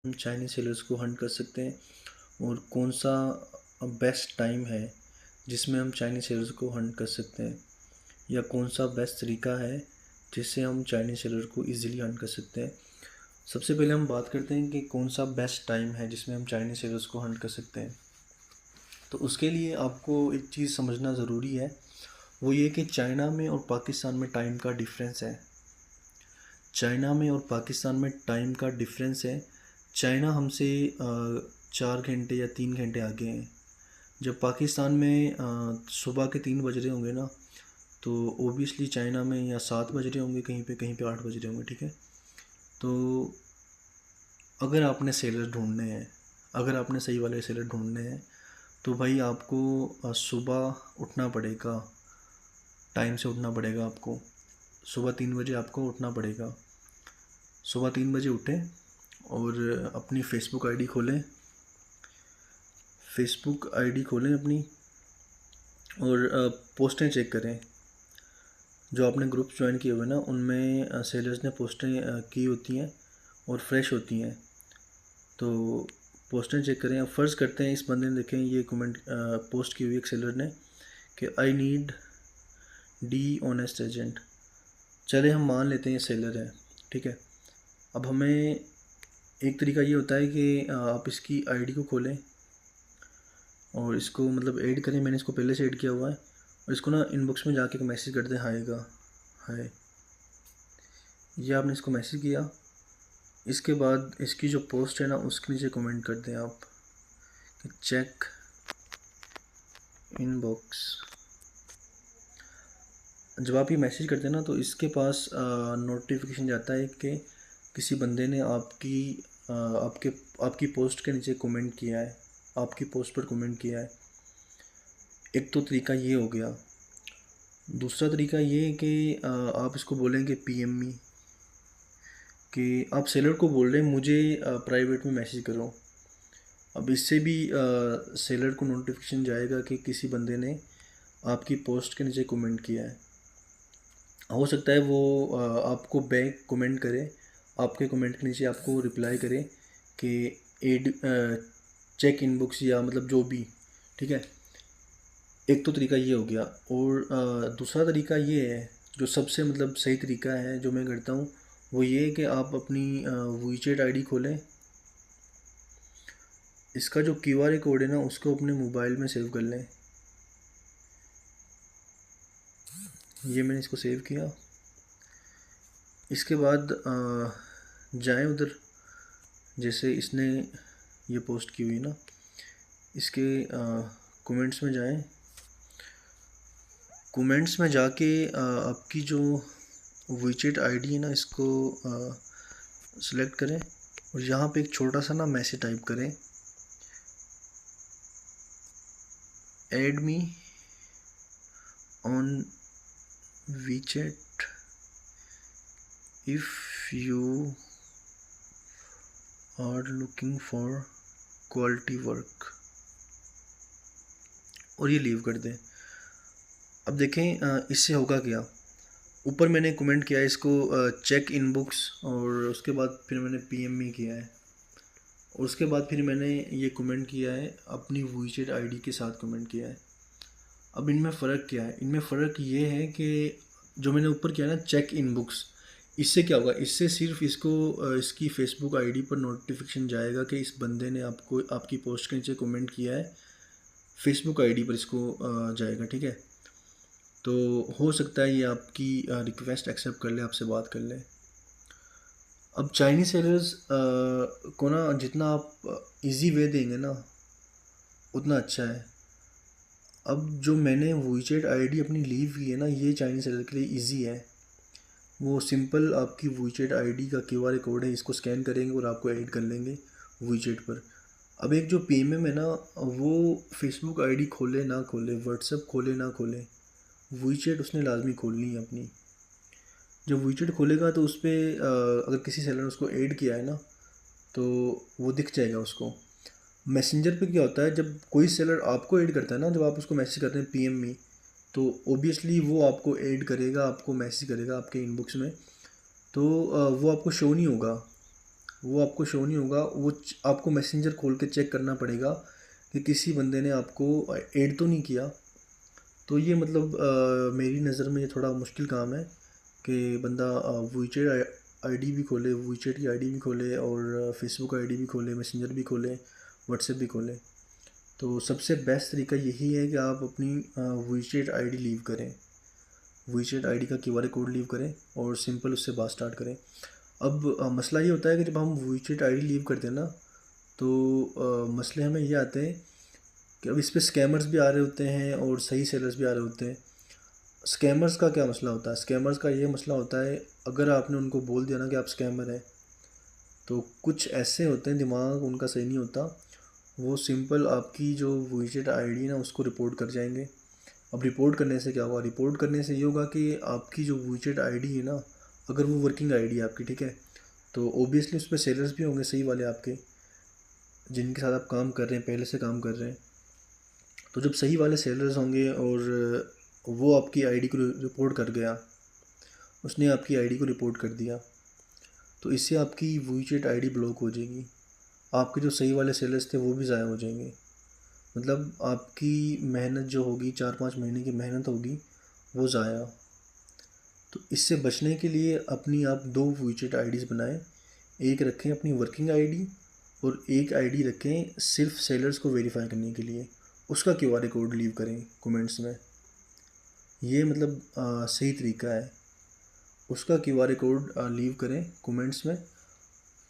हम Chinese sellers को Hunt कर सकते हैं और कौन सा बेस्ट टाइम है जिसमें हम चाइनीज़ सेलर्स को हंट कर सकते हैं, या कौन सा बेस्ट तरीका है जिससे हम चाइनीज़ सेलर को इजीली हंट कर सकते हैं। सबसे पहले हम बात करते हैं कि कौन सा बेस्ट टाइम है जिसमें हम चाइनीज़ सेलर्स को हंट कर सकते हैं। तो उसके लिए आपको एक चीज़ समझना ज़रूरी है, वो ये कि चाइना में और पाकिस्तान में टाइम का डिफरेंस है। चाइना में और पाकिस्तान में टाइम का डिफरेंस है। चाइना हमसे 4 घंटे या 3 घंटे आगे हैं। जब पाकिस्तान में सुबह के 3 बज रहे होंगे ना, तो ओबियसली चाइना में या 7 बज रहे होंगे, कहीं पे 8 बज रहे होंगे। ठीक है। तो अगर आपने सेलर ढूंढने हैं, अगर आपने सही वाले सेलर ढूंढने हैं, तो भाई आपको सुबह उठना पड़ेगा, टाइम से उठना पड़ेगा। आपको सुबह 3 बजे आपको उठना पड़ेगा। सुबह 3 बजे उठें और अपनी फेसबुक आईडी खोलें अपनी, और पोस्टें चेक करें। जो आपने ग्रुप ज्वाइन किए हुए ना, उनमें सेलर्स ने पोस्टें की होती हैं और फ्रेश होती हैं। तो पोस्टें चेक करें। अब फ़र्ज़ करते हैं इस बंदे ने, देखें ये कमेंट पोस्ट की हुई एक सेलर ने कि I need D honest agent. चले हम मान लेते हैं ये सेलर है। ठीक है। अब हमें एक तरीका ये होता है कि आप इसकी आईडी को खोलें और इसको मतलब ऐड करें। मैंने इसको पहले से ऐड किया हुआ है, और इसको ना इनबॉक्स में जाके एक मैसेज कर दें, हाय का हाय। ये आपने इसको मैसेज किया। इसके बाद इसकी जो पोस्ट है ना, उसके नीचे कमेंट कर दें आप कि चेक इनबॉक्स। जब आप ये मैसेज करते हैं ना, तो इसके पास नोटिफिकेशन जाता है कि किसी बंदे ने आपकी पोस्ट के नीचे कमेंट किया है, आपकी पोस्ट पर कमेंट किया है। एक तो तरीका ये हो गया। दूसरा तरीका ये है कि आप इसको बोलेंगे पीएम मी, कि आप सेलर को बोल रहे हैं मुझे प्राइवेट में मैसेज करो। अब इससे भी सेलर को नोटिफिकेशन जाएगा कि किसी बंदे ने आपकी पोस्ट के नीचे कमेंट किया है। हो सकता है वो आपको बैक कमेंट करे, आपके कमेंट के नीचे आपको रिप्लाई करे कि एड चेक इनबॉक्स, या मतलब जो भी। ठीक है। एक तो तरीका ये हो गया, और दूसरा तरीका ये है जो सबसे मतलब सही तरीका है जो मैं करता हूँ, वो ये है कि आप अपनी वीचेट आईडी खोलें। इसका जो क्यूआर कोड है ना, उसको अपने मोबाइल में सेव कर लें। ये मैंने इसको सेव किया। इसके बाद जाएं उधर, जैसे इसने ये पोस्ट की हुई ना, इसके कमेंट्स में जाएं। कमेंट्स में जाके आपकी जो वीचेट आईडी है ना, इसको सिलेक्ट करें, और यहाँ पे एक छोटा सा ना मैसेज टाइप करें, add me on WeChat if you are looking for quality work, और ये लीव कर दें। अब देखें इससे होगा क्या। ऊपर मैंने कमेंट किया है इसको चेक इनबॉक्स, और उसके बाद फिर मैंने पीएम में किया है, और उसके बाद फिर मैंने ये कमेंट किया है, अपनी वीचेट आईडी के साथ कमेंट किया है। अब इनमें फ़र्क क्या है? इनमें फ़र्क ये है कि जो मैंने ऊपर किया ना चेक इनबॉक्स, इससे क्या होगा, इससे सिर्फ इसको इसकी फ़ेसबुक आईडी पर नोटिफिकेशन जाएगा कि इस बंदे ने आपको आपकी पोस्ट के नीचे कमेंट किया है। फ़ेसबुक आईडी पर इसको जाएगा। ठीक है। तो हो सकता है ये आपकी रिक्वेस्ट एक्सेप्ट कर ले, आपसे बात कर ले। अब चाइनीज़ सेलर्स को ना जितना आप इजी वे देंगे ना, उतना अच्छा है। अब जो मैंने वीचेट आईडी अपनी लीव की है ना, ये चाइनीज़ सेलर के लिए इजी है। वो सिंपल आपकी वीचेट आईडी का क्यूआर कोड है, इसको स्कैन करेंगे और आपको ऐड कर लेंगे वीचेट पर। अब एक जो पीएमएम है ना, वो फेसबुक आईडी खोले ना खोले, व्हाट्सएप खोले ना खोले, वीचेट उसने लाजमी खोलनी है अपनी। जब वीचेट खोलेगा तो उस पर अगर किसी सेलर ने उसको ऐड किया है ना, तो वो दिख जाएगा उसको। मैसेंजर पे क्या होता है, जब कोई सेलर आपको ऐड करता है ना, जब आप उसको मैसेज करते हैं पीएम में, तो ओबियसली वो आपको ऐड करेगा, आपको मैसेज करेगा आपके इनबॉक्स में। तो वो आपको शो नहीं होगा। वो आपको शो नहीं होगा। आपको मैसेंजर खोल के चेक करना पड़ेगा कि किसी बंदे ने आपको ऐड तो नहीं किया। तो ये मतलब मेरी नज़र में ये थोड़ा मुश्किल काम है कि बंदा वीचेट आईडी भी खोले, वीचेट की आईडी भी खोले, और फेसबुक आईडी भी खोले, मैसेंजर भी खोले, व्हाट्सएप भी खोले। तो सबसे बेस्ट तरीका यही है कि आप अपनी वीचेट आईडी लीव करें, वीचेट आईडी का क्यूआर कोड लीव करें और सिंपल उससे बात स्टार्ट करें। अब मसला ये होता है कि जब हम वीचेट आईडी लीव करते हैं ना, तो मसले हमें ये आते हैं कि अब इस पे स्कैमर्स भी आ रहे होते हैं और सही सेलर्स भी आ रहे होते हैं। स्कैमर्स का क्या मसला होता है? स्कैमर्स का ये मसला होता है, अगर आपने उनको बोल दिया ना कि आप स्कैमर हैं, तो कुछ ऐसे होते हैं दिमाग उनका सही नहीं होता, वो सिंपल आपकी जो विजिट आईडी ना उसको रिपोर्ट कर जाएंगे। अब रिपोर्ट करने से क्या होगा? रिपोर्ट करने से ये होगा कि आपकी जो विजिट आईडी है ना, अगर वो वर्किंग आईडी है आपकी, ठीक है, तो ओबियसली उस पर सेलर्स भी होंगे सही वाले आपके, जिनके साथ आप काम कर रहे हैं, पहले से काम कर रहे हैं। तो जब सही वाले सेलर्स होंगे और वो आपकी आईडी को रिपोर्ट कर गया, उसने आपकी आईडी को रिपोर्ट कर दिया, तो इससे आपकी विजिट आईडी ब्लॉक हो जाएगी। आपके जो सही वाले सेलर्स थे वो भी ज़ाया हो जाएंगे। मतलब आपकी मेहनत जो होगी, 4-5 महीने की मेहनत होगी, वो ज़ाया। तो इससे बचने के लिए अपनी आप दो विजिट आईडीज़ बनाएं। एक रखें अपनी वर्किंग आईडी और एक आईडी रखें सिर्फ सेलर्स को वेरीफाई करने के लिए। उसका क्यूआर कोड लीव करें कमेंट्स में। ये मतलब सही तरीका है। उसका क्यूआर कोड लीव करें कमेंट्स में।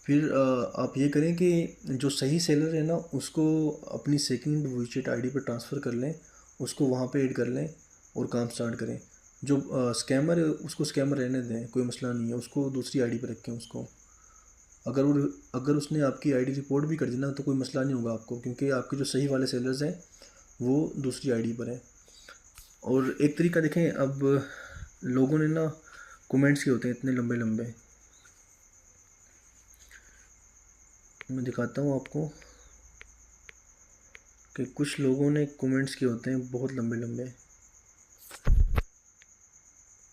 फिर आप ये करें कि जो सही सेलर है ना, उसको अपनी सेकंड विजिट आईडी पर ट्रांसफ़र कर लें, उसको वहाँ पे ऐड कर लें और काम स्टार्ट करें। जो स्कैमर है उसको स्कैमर रहने दें, कोई मसला नहीं है, उसको दूसरी आईडी पर रखें उसको। अगर उसने आपकी आईडी रिपोर्ट भी कर दी ना, तो कोई मसला नहीं होगा आपको, क्योंकि आपके जो सही वाले सेलर्स हैं वो दूसरी आईडी पर हैं। और एक तरीका देखें, अब लोगों ने ना कमेंट्स किए होते हैं इतने लंबे लंबे, मैं दिखाता हूँ आपको कि कुछ लोगों ने कमेंट्स किए होते हैं बहुत लंबे लंबे,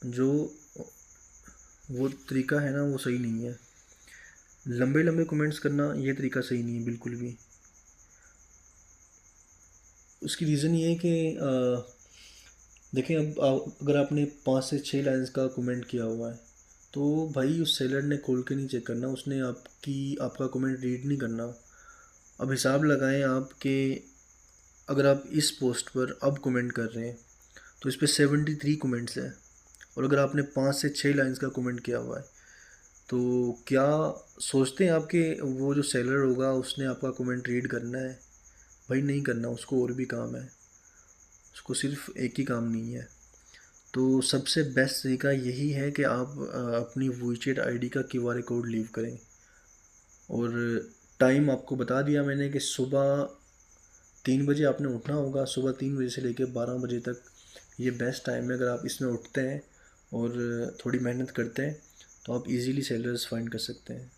जो वो तरीका है ना वो सही नहीं है। लंबे लंबे कमेंट्स करना ये तरीका सही नहीं है बिल्कुल भी। उसकी रीज़न ये है कि देखें, अब अगर आपने 5 से 6 लाइन्स का कमेंट किया हुआ है, तो भाई उस सेलर ने खोल के नहीं चेक करना, उसने आपका कमेंट रीड नहीं करना। अब हिसाब लगाएं आप कि अगर आप इस पोस्ट पर अब कमेंट कर रहे हैं तो इस पर 73 कमेंट्स हैं, और अगर आपने 5 से 6 लाइन्स का कमेंट किया हुआ है, तो क्या सोचते हैं आपके वो जो सेलर होगा उसने आपका कमेंट रीड करना है? भाई नहीं करना, उसको और भी काम है, उसको सिर्फ एक ही काम नहीं है। तो सबसे बेस्ट तरीका यही है कि आप अपनी विजिट आईडी का क्यूआर कोड लीव करें। और टाइम आपको बता दिया मैंने कि सुबह 3 बजे आपने उठना होगा। सुबह 3 बजे से लेकर 12 बजे तक ये बेस्ट टाइम है। अगर आप इसमें उठते हैं और थोड़ी मेहनत करते हैं तो आप इजीली सेलर्स फाइंड कर सकते हैं।